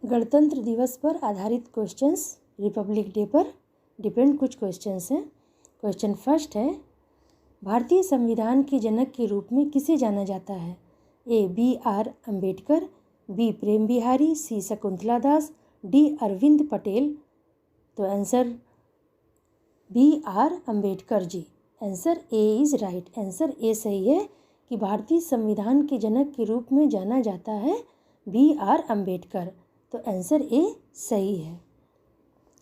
गणतंत्र दिवस पर आधारित क्वेश्चंस, रिपब्लिक डे पर डिपेंड कुछ क्वेश्चंस हैं। क्वेश्चन फर्स्ट है, भारतीय संविधान के जनक के रूप में किसे जाना जाता है? A B R Ambedkar, B Prem Bihari, C Shakuntala Das, D Arvind Patel. तो answer B R Ambedkar ji. Answer A is right. Answer A सही है कि भारतीय संविधान के जनक के रूप में जाना जाता है बी आर अम्बेडकर। तो आंसर ए सही है,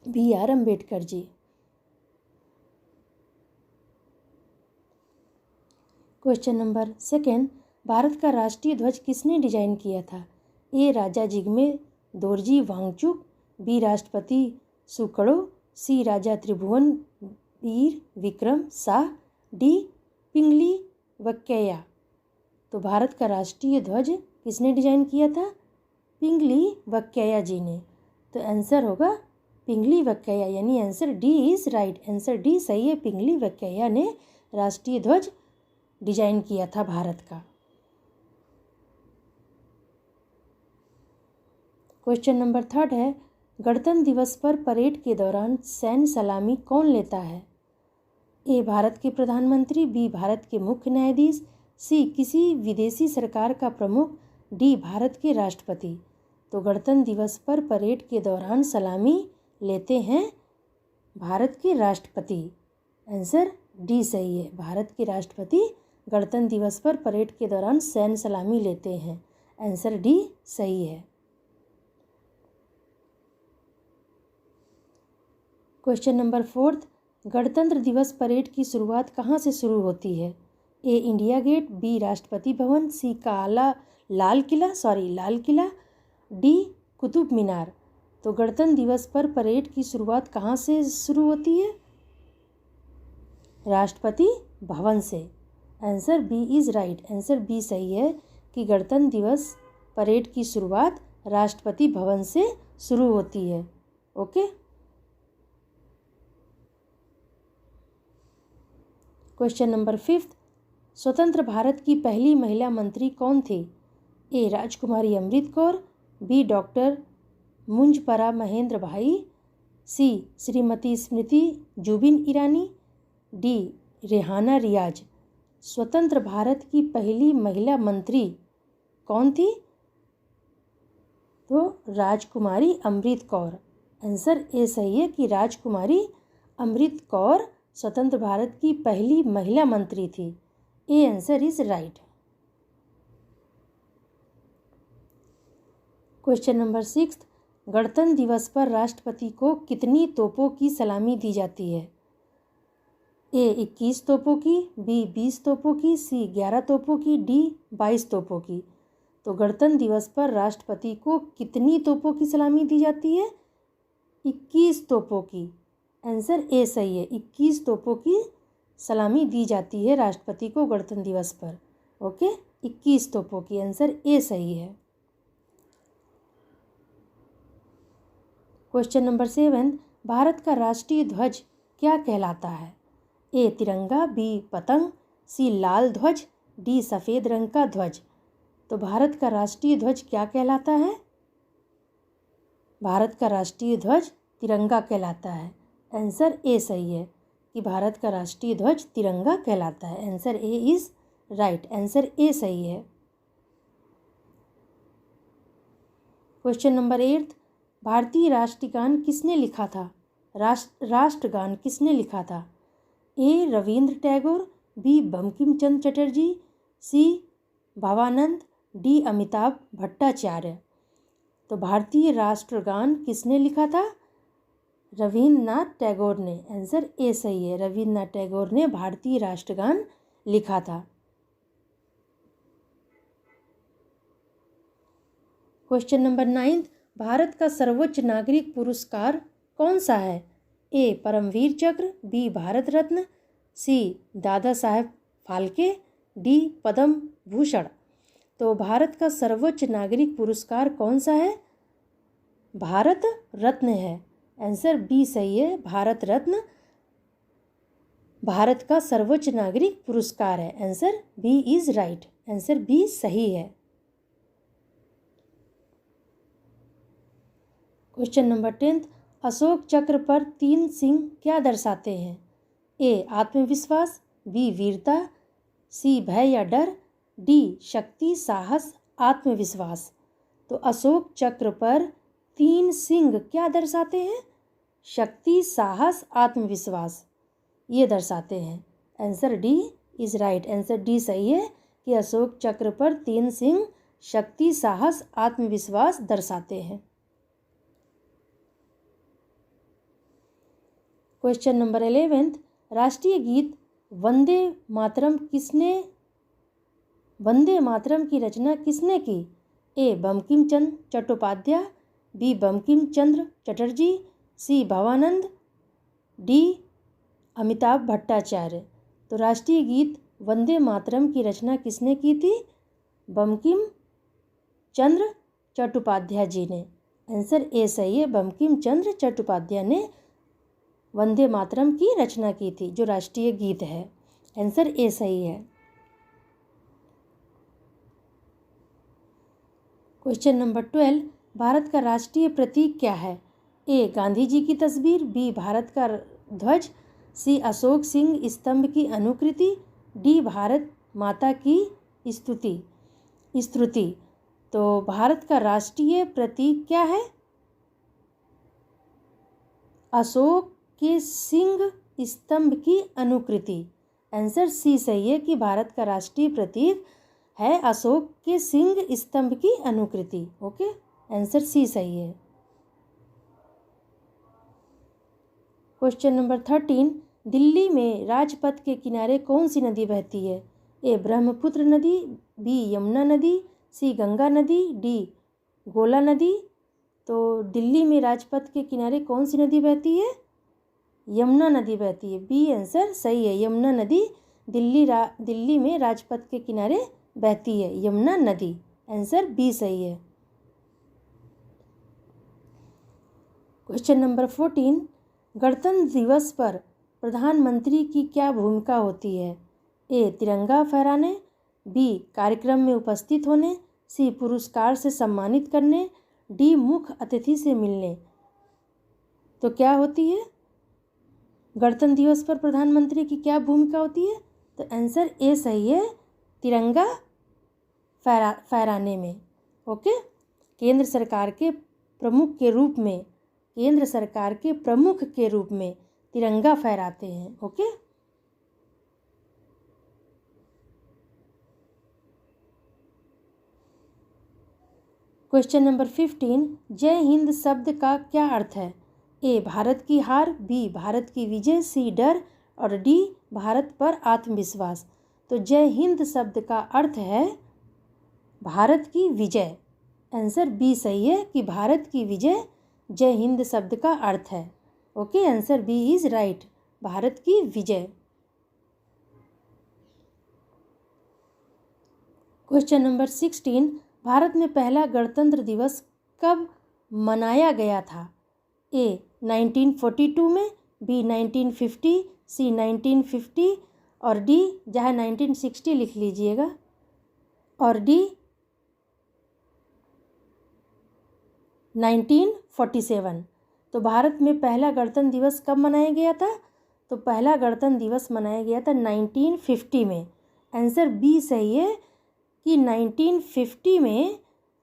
B R Ambedkar ji. Question number second, Bharat का राष्ट्रीय ध्वज किसने डिजाइन किया था? ए राजा जिग्मे दोरजी वांगचुक, बी राष्ट्रपति सुकड़ो, सी राजा त्रिभुवन वीर विक्रम शाह, डी पिंगली वक्कैया। तो भारत का राष्ट्रीय ध्वज किसने डिजाइन किया था? पिंगली वक्कैया जी ने। तो आंसर होगा पिंगली वक्कैया, यानी answer D is right. Answer D सही है, पिंगली वक्कैया ने राष्ट्रीय ध्वज डिजाइन किया था भारत का। क्वेश्चन नंबर थर्ड है, गणतंत्र दिवस पर परेड के दौरान सैन्य सलामी कौन लेता है? ए भारत के प्रधानमंत्री, बी भारत के मुख्य न्यायाधीश, सी किसी विदेशी सरकार का प्रमुख, डी भारत के राष्ट्रपति। तो गणतंत्र दिवस पर परेड के दौरान सलामी लेते हैं भारत के राष्ट्रपति। आंसर डी सही है, भारत के राष्ट्रपति गणतंत्र दिवस पर परेड के दौरान सैन्य सलामी लेते हैं। आंसर डी सही है। क्वेश्चन नंबर फोर्थ, गणतंत्र दिवस परेड की शुरुआत कहाँ से शुरू होती है? ए India gate, B Rashtrapati Bhavan, सी लाल किला, डी कुतुब मीनार। तो गणतंत्र दिवस पर परेड की शुरुआत कहाँ से शुरू होती है? राष्ट्रपति भवन से। Answer B is right. Answer B सही है कि गणतंत्र दिवस परेड की शुरुआत राष्ट्रपति भवन से शुरू होती है। ओके। क्वेश्चन नंबर फिफ्थ, स्वतंत्र भारत की पहली महिला मंत्री कौन थी? ए राजकुमारी अमृत कौर, बी डॉक्टर मुंजपरा महेंद्र भाई, सी श्रीमती स्मृति जुबिन ईरानी, डी रेहाना रियाज। स्वतंत्र भारत की पहली महिला मंत्री कौन थी? तो राजकुमारी अमृत कौर। आंसर ए सही है कि राजकुमारी अमृत कौर स्वतंत्र भारत की पहली महिला मंत्री थी। A answer is right. Question number sixth, गणतंत्र दिवस पर राष्ट्रपति को कितनी तोपों की सलामी दी जाती है? ए 21 तोपों की, बी 20 तोपों की, सी 11 तोपों की, डी 22 तोपों की। तो गणतंत्र दिवस पर राष्ट्रपति को कितनी तोपों की सलामी दी जाती है? 21 तोपों की। आंसर ए सही है, 21 तोपों की सलामी दी जाती है राष्ट्रपति को गणतंत्र दिवस पर। ओके, 21 तोपों की। आंसर ए सही है। क्वेश्चन नंबर 7, भारत का राष्ट्रीय ध्वज क्या कहलाता है? ए तिरंगा, बी पतंग, सी लाल ध्वज, डी सफ़ेद रंग का ध्वज। तो भारत का राष्ट्रीय ध्वज क्या कहलाता है? भारत का राष्ट्रीय ध्वज तिरंगा कहलाता है। आंसर ए सही है कि भारत का राष्ट्रीय ध्वज तिरंगा कहलाता है। Answer A is right. Answer A सही है। क्वेश्चन नंबर 8, भारतीय राष्ट्रगान किसने लिखा था? राष्ट्रगान किसने लिखा था? ए रविंद्र टैगोर, बी बंकिम चंद्र चटर्जी, सी भावानंद, डी अमिताभ भट्टाचार्य। तो भारतीय राष्ट्रगान किसने लिखा था? रविन्द्रनाथ टैगोर ने। आंसर ए सही है, रविन्द्रनाथ टैगोर ने भारतीय राष्ट्रगान लिखा था। क्वेश्चन नंबर 9, भारत का सर्वोच्च नागरिक पुरस्कार कौन सा है? ए परमवीर चक्र, बी भारत रत्न, सी दादा साहेब फाल्के, डी पद्म भूषण। तो भारत का सर्वोच्च नागरिक पुरस्कार कौन सा है? भारत रत्न है। आंसर बी सही है, भारत रत्न भारत का सर्वोच्च नागरिक पुरस्कार है। Answer B is right. Answer B सही है। क्वेश्चन नंबर 10, अशोक चक्र पर 3 सिंह क्या दर्शाते हैं? ए आत्मविश्वास, बी वीरता, सी भय या डर, डी शक्ति साहस आत्मविश्वास। तो अशोक चक्र पर 3 सिंह क्या दर्शाते हैं? शक्ति साहस आत्मविश्वास ये दर्शाते हैं। Answer D is right. Answer D सही है कि अशोक चक्र पर 3 सिंह शक्ति साहस आत्मविश्वास दर्शाते हैं। क्वेश्चन नंबर 11, राष्ट्रीय गीत वंदे मातरम की रचना किसने की? ए बंकिम चंद्र चट्टोपाध्याय, बी बंकिम चंद्र चटर्जी, सी भवानंद, डी अमिताभ भट्टाचार्य। तो राष्ट्रीय गीत वंदे मातरम की रचना किसने की थी? बंकिम चंद्र चट्टोपाध्याय जी ने। आंसर ए सही है, बंकिम चंद्र चट्टोपाध्याय ने वंदे मातरम की रचना की थी, जो राष्ट्रीय गीत है। आंसर ए सही है। क्वेश्चन नंबर 12, भारत का राष्ट्रीय प्रतीक क्या है? ए गांधी जी की तस्वीर, बी भारत का ध्वज, सी अशोक सिंह स्तंभ की अनुकृति, डी भारत माता की स्तुति। तो भारत का राष्ट्रीय प्रतीक क्या है? अशोक के सिंह स्तंभ की अनुकृति। आंसर सी सही है कि भारत का राष्ट्रीय प्रतीक है अशोक के सिंह स्तंभ की अनुकृति। ओके, आंसर सी सही है। क्वेश्चन नंबर 13, दिल्ली में राजपथ के किनारे कौन सी नदी बहती है? ए ब्रह्मपुत्र नदी, बी यमुना नदी, सी गंगा नदी, डी गोला नदी। तो दिल्ली में राजपथ के किनारे कौन सी नदी बहती है? यमुना नदी बहती है। बी आंसर सही है, यमुना नदी दिल्ली में राजपथ के किनारे बहती है, यमुना नदी। आंसर बी सही है। क्वेश्चन नंबर 14, गणतंत्र दिवस पर प्रधानमंत्री की क्या भूमिका होती है? ए तिरंगा फहराने, बी कार्यक्रम में उपस्थित होने, सी पुरस्कार से सम्मानित करने, डी मुख्य अतिथि से मिलने। तो क्या होती है गणतंत्र दिवस पर प्रधानमंत्री की क्या भूमिका होती है? तो आंसर ए सही है, तिरंगा फहराने में। ओके, केंद्र सरकार के प्रमुख के रूप में तिरंगा फहराते हैं। ओके, क्वेश्चन नंबर 15, जय हिंद शब्द का क्या अर्थ है? ए भारत की हार, बी भारत की विजय, सी डर और डी भारत पर आत्मविश्वास। तो जय हिंद शब्द का अर्थ है भारत की विजय। आंसर बी सही है कि भारत की विजय जय हिंद शब्द का अर्थ है। Okay, answer B is right, Bharat की विजय। क्वेश्चन नंबर 16, भारत में पहला गणतंत्र दिवस कब मनाया गया था? ए 1942 में, बी 1950, सी 1950 और डी जहाँ 1960 लिख लीजिएगा, और डी 1947। तो भारत में पहला गणतंत्र दिवस कब मनाया गया था? तो पहला गणतंत्र दिवस मनाया गया था 1950 में। आंसर बी सही है कि 1950 में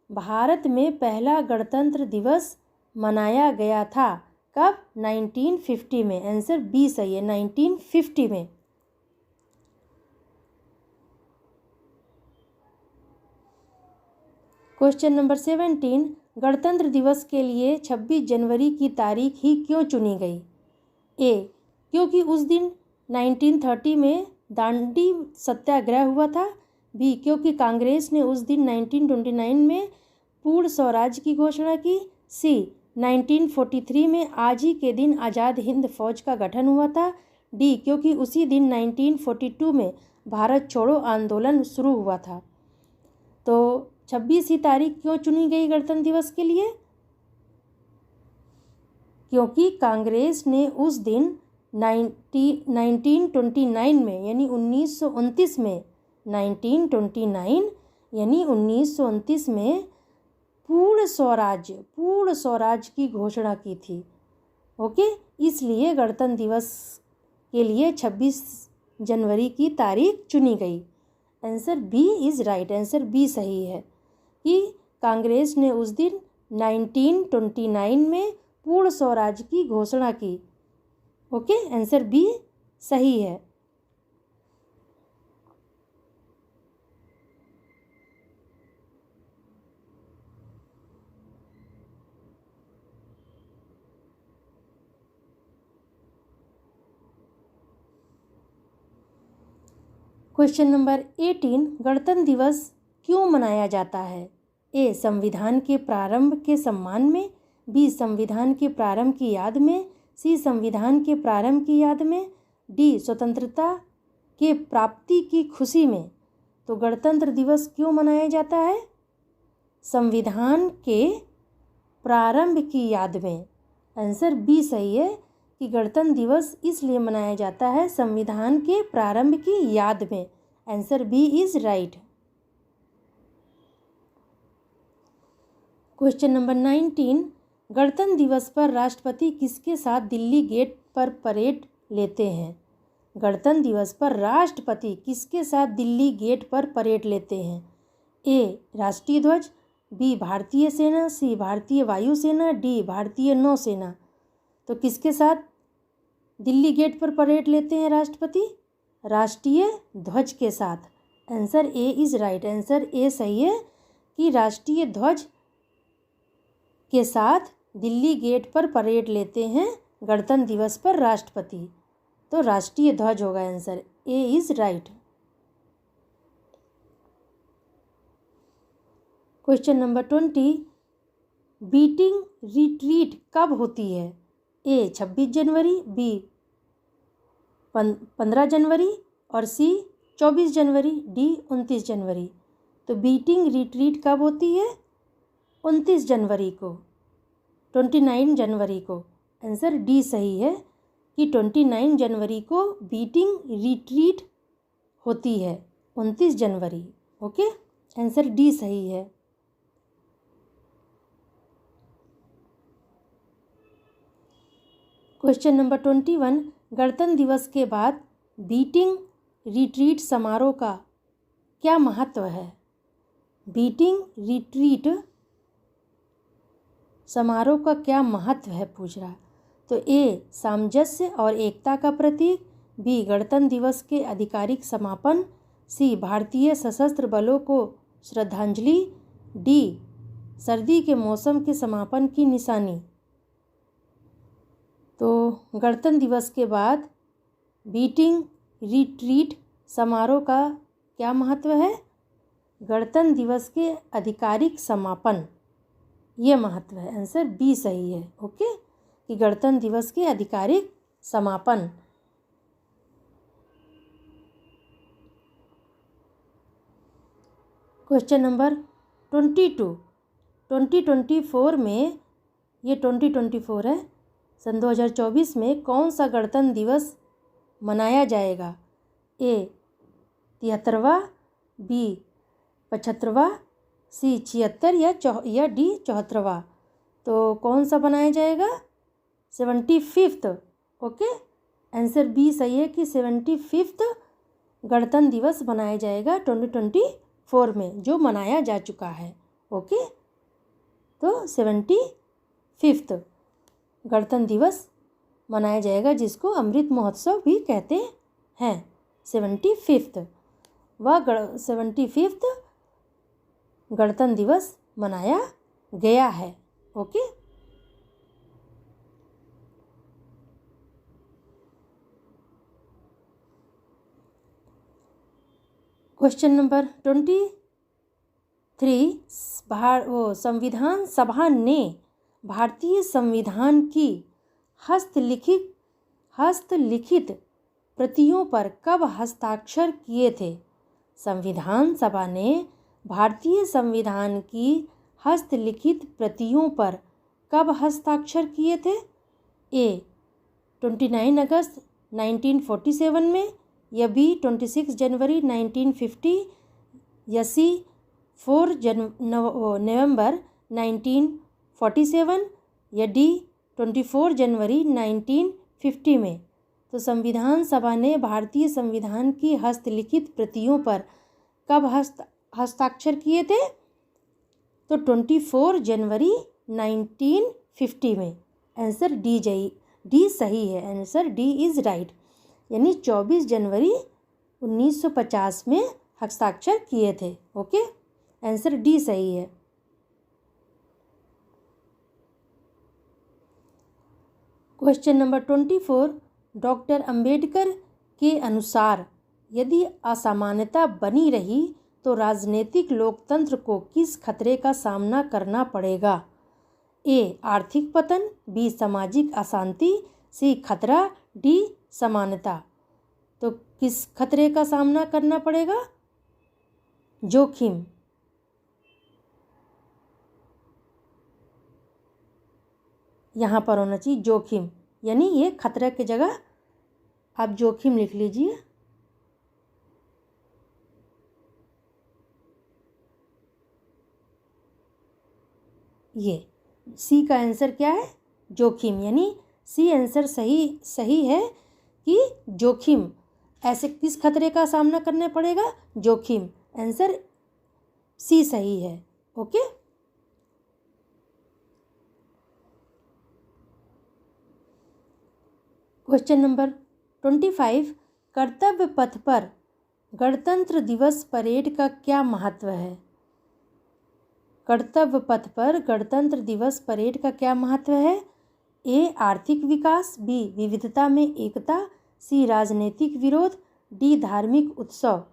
भारत में पहला गणतंत्र दिवस मनाया गया था। कब? 1950 में। आंसर बी सही है, 1950 में। क्वेश्चन नंबर 17, गणतंत्र दिवस के लिए 26 जनवरी की तारीख ही क्यों चुनी गई? ए क्योंकि उस दिन 1930 में दांडी सत्याग्रह हुआ था, बी क्योंकि कांग्रेस ने उस दिन 1929 में पूर्ण स्वराज की घोषणा की, सी 1943 में आज ही के दिन आज़ाद हिंद फौज का गठन हुआ था, डी क्योंकि उसी दिन 1942 में भारत छोड़ो आंदोलन शुरू हुआ था। तो 26 ही तारीख क्यों चुनी गई गणतंत्र दिवस के लिए? क्योंकि कांग्रेस ने उस दिन 1929 में यानी 1929 में 1929 यानी 1929 में पूर्ण स्वराज्य की घोषणा की थी। ओके, इसलिए गणतंत्र दिवस के लिए 26 जनवरी की तारीख चुनी गई। Answer B is right, answer B सही है कि कांग्रेस ने उस दिन 1929 में पूर्ण स्वराज्य की घोषणा की। ओके, आंसर बी सही है। क्वेश्चन नंबर 18, गणतंत्र दिवस क्यों मनाया जाता है? ए, संविधान के प्रारंभ के सम्मान में, बी, संविधान के प्रारंभ की याद में, सी, संविधान के प्रारंभ की याद में, डी, स्वतंत्रता के प्राप्ति की खुशी में। तो गणतंत्र दिवस क्यों मनाया जाता है? संविधान के प्रारंभ की याद में। आंसर बी सही है कि गणतंत्र दिवस इसलिए मनाया जाता है संविधान के प्रारंभ की याद में। Answer B is right. Question number 19, गणतंत्र दिवस पर राष्ट्रपति किसके साथ दिल्ली गेट पर परेड लेते हैं? गणतंत्र दिवस पर राष्ट्रपति किसके साथ दिल्ली गेट पर परेड लेते हैं? ए, राष्ट्रीय ध्वज, बी, भारतीय सेना, सी, भारतीय वायुसेना, डी, भारतीय नौसेना। तो किसके साथ दिल्ली गेट पर परेड लेते हैं राष्ट्रपति? राष्ट्रीय ध्वज के साथ। Answer A is right, answer A सही है कि राष्ट्रीय ध्वज के साथ दिल्ली गेट पर परेड लेते हैं गणतंत्र दिवस पर राष्ट्रपति। तो राष्ट्रीय ध्वज होगा answer, A is right. Question number 20, beating retreat कब होती है? ए, 26 जनवरी, बी, 15 जनवरी और सी, 24 जनवरी, डी, 29 जनवरी। तो बीटिंग रिट्रीट कब होती है? 29 जनवरी को, 29 जनवरी को। आंसर डी सही है कि 29 जनवरी को बीटिंग रिट्रीट होती है, 29 जनवरी। ओके, आंसर डी सही है। क्वेश्चन नंबर 21, गणतंत्र दिवस के बाद बीटिंग रिट्रीट समारोह का क्या महत्व है? बीटिंग रिट्रीट समारोह का क्या महत्व है पूछ रहा। तो ए, सामंजस्य और एकता का प्रतीक, बी, गणतंत्र दिवस के आधिकारिक समापन, सी, भारतीय सशस्त्र बलों को श्रद्धांजलि, डी, सर्दी के मौसम के समापन की निशानी। तो गणतंत्र दिवस के बाद बीटिंग रिट्रीट समारोह का क्या महत्व है? गणतंत्र दिवस के आधिकारिक समापन, ये महत्व है। आंसर बी सही है। ओके, कि गणतंत्र दिवस के आधिकारिक समापन। क्वेश्चन नंबर 22, 2024 में, ये 2024 है, सन 2024 में कौन सा गणतंत्र दिवस मनाया जाएगा? ए, 73वां, बी, 75वां, सी, 76 या डी, 74वां। तो कौन सा बनाया जाएगा? 75th। ओके, आंसर बी सही है कि 75th गणतंत्र दिवस मनाया जाएगा 2024 में, जो मनाया जा चुका है। ओके, तो 75th गणतंत्र दिवस मनाया जाएगा, जिसको अमृत महोत्सव भी कहते हैं। 75th, वह 75th गणतंत्र दिवस मनाया गया है। ओके, क्वेश्चन नंबर 23, संविधान सभा ने भारतीय संविधान की हस्तलिखित प्रतियों पर कब हस्ताक्षर किए थे? संविधान सभा ने भारतीय संविधान की हस्तलिखित प्रतियों पर कब हस्ताक्षर किए थे? ए, 29 अगस्त 1947 में, या बी, 26 जनवरी 1950, या सी, 4 नवंबर 1947 या डी 24 जनवरी 1950 में। तो संविधान सभा ने भारतीय संविधान की हस्तलिखित प्रतियों पर कब हस्ताक्षर किए थे? तो 24 जनवरी 1950 में। आंसर डी सही है। आंसर डी इज़ राइट, यानी 24 जनवरी 1950 में हस्ताक्षर किए थे। ओके, आंसर डी सही है। क्वेश्चन नंबर 24, डॉक्टर अंबेडकर के अनुसार यदि असमानता बनी रही तो राजनीतिक लोकतंत्र को किस खतरे का सामना करना पड़ेगा? ए आर्थिक पतन, बी सामाजिक अशांति, सी खतरा, डी समानता। तो किस खतरे का सामना करना पड़ेगा? जोखिम। यहाँ पर होना चाहिए जोखिम, यानी ये खतरा की जगह आप जोखिम लिख लीजिए। ये सी का आंसर क्या है? जोखिम, यानी सी आंसर सही है कि जोखिम। ऐसे किस खतरे का सामना करना पड़ेगा? जोखिम। आंसर सी सही है। ओके, क्वेश्चन नंबर 25, कर्तव्य पथ पर गणतंत्र दिवस परेड का क्या महत्व है? कर्तव्य पथ पर गणतंत्र दिवस परेड का क्या महत्व है? ए आर्थिक विकास, बी विविधता में एकता, सी राजनीतिक विरोध, डी धार्मिक उत्सव।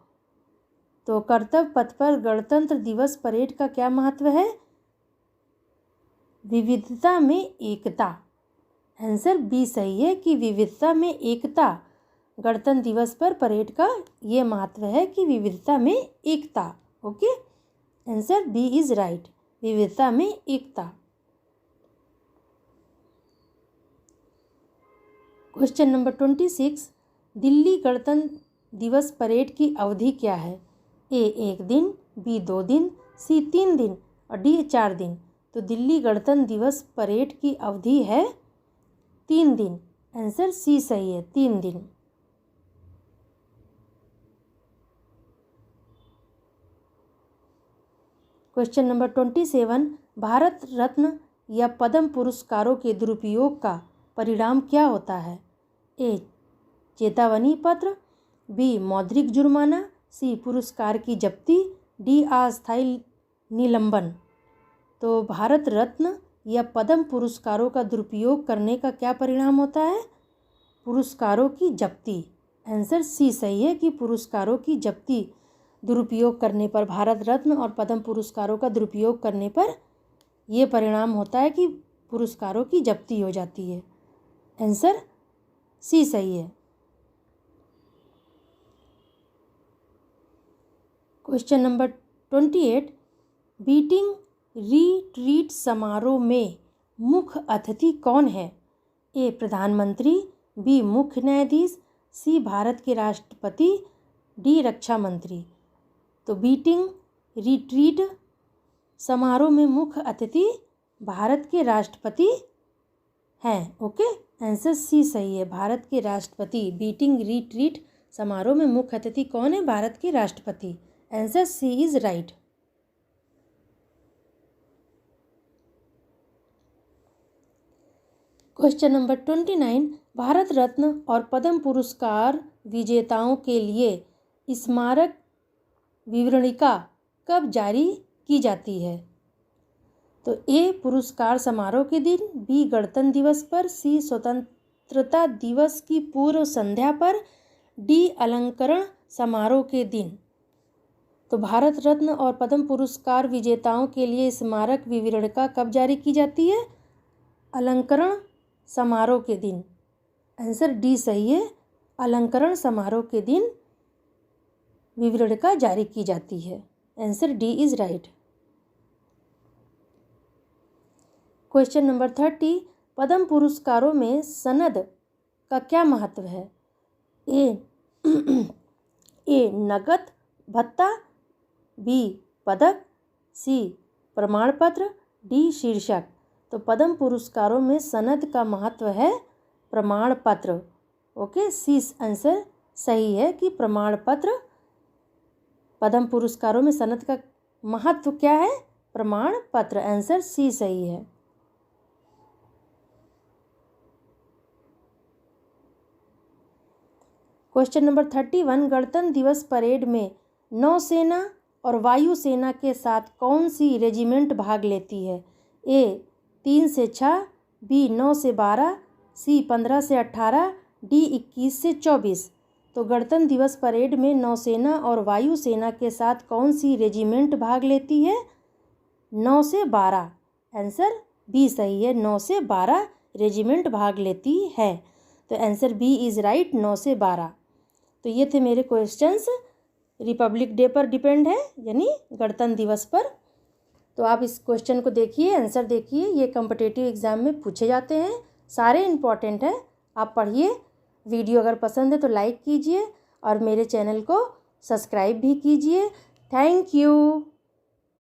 तो कर्तव्य पथ पर गणतंत्र दिवस परेड का क्या महत्व है? विविधता में एकता। आंसर बी सही है कि विविधता में एकता। गणतंत्र दिवस पर परेड का ये महत्व है कि विविधता में एकता। Okay, answer B is right, विविधता में एकता। क्वेश्चन नंबर 26, दिल्ली गणतंत्र दिवस परेड की अवधि क्या है? ए 1 दिन, बी 2 दिन, सी 3 दिन और डी 4 दिन। तो दिल्ली गणतंत्र दिवस परेड की अवधि है 3 दिन। आंसर सी सही है, 3 दिन। क्वेश्चन नंबर 27, भारत रत्न या पद्म पुरस्कारों के दुरुपयोग का परिणाम क्या होता है? ए चेतावनी पत्र, बी मौद्रिक जुर्माना, सी पुरस्कार की जब्ती, डी अस्थायी निलंबन। तो भारत रत्न या पद्म पुरस्कारों का दुरुपयोग करने का क्या परिणाम होता है? पुरस्कारों की जब्ती। आंसर सी सही है कि पुरस्कारों की जब्ती दुरुपयोग करने पर, भारत रत्न और पद्म पुरस्कारों का दुरुपयोग करने पर ये परिणाम होता है कि पुरस्कारों की जब्ती हो जाती है। आंसर सी सही है। क्वेश्चन नंबर 28, बीटिंग रिट्रीट समारोह में मुख्य अतिथि कौन है? ए प्रधानमंत्री, बी मुख्य न्यायाधीश, सी भारत के राष्ट्रपति, डी रक्षा मंत्री। तो बीटिंग रिट्रीट समारोह में मुख्य अतिथि भारत के राष्ट्रपति हैं। ओके, आंसर सी सही है, भारत के राष्ट्रपति। बीटिंग रिट्रीट समारोह में मुख्य अतिथि कौन है? भारत के राष्ट्रपति। Answer C is right. Question number 29, Bharat Ratna और पद्म पुरस्कार विजेताओं के लिए स्मारक विवरणिका कब जारी की जाती है? तो ए पुरस्कार समारोह के दिन, बी गणतंत्र दिवस पर, सी स्वतंत्रता दिवस की पूर्व संध्या पर, डी अलंकरण समारोह के दिन। तो भारत रत्न और पद्म पुरस्कार विजेताओं के लिए स्मारक विवरणिका कब जारी की जाती है? अलंकरण समारोह के दिन। आंसर डी सही है, अलंकरण समारोह के दिन विवरणिका जारी की जाती है। Answer D is right. Question number 30, पद्म पुरस्कारों में सनद का क्या महत्व है? ए नगद भत्ता, बी पदक, सी प्रमाण पत्र, डी शीर्षक। तो पद्म पुरस्कारों में सनद का महत्व है प्रमाण पत्र। ओके, सी आंसर सही है कि प्रमाण पत्र। पद्म पुरस्कारों में सनद का महत्व क्या है? प्रमाण पत्र। आंसर सी सही है। क्वेश्चन नंबर 31, गणतंत्र दिवस परेड में नौसेना और वायुसेना के साथ कौन सी रेजिमेंट भाग लेती है? ए 3 से 6, बी 9 से 12, सी 15 से 18, डी 21 से 24। तो गणतंत्र दिवस परेड में नौसेना और वायुसेना के साथ कौन सी रेजिमेंट भाग लेती है? 9 से 12। आंसर बी सही है, 9 से 12 रेजिमेंट भाग लेती है। तो आंसर बी इज़ राइट, 9 से 12। तो ये थे मेरे क्वेश्चंस, रिपब्लिक डे पर डिपेंड है, यानी गणतंत्र दिवस पर। तो आप इस क्वेश्चन को देखिए, आंसर देखिए, ये कॉम्पिटिटिव एग्ज़ाम में पूछे जाते हैं, सारे इम्पॉर्टेंट हैं। आप पढ़िए। वीडियो अगर पसंद है तो लाइक कीजिए और मेरे चैनल को सब्सक्राइब भी कीजिए। Thank you.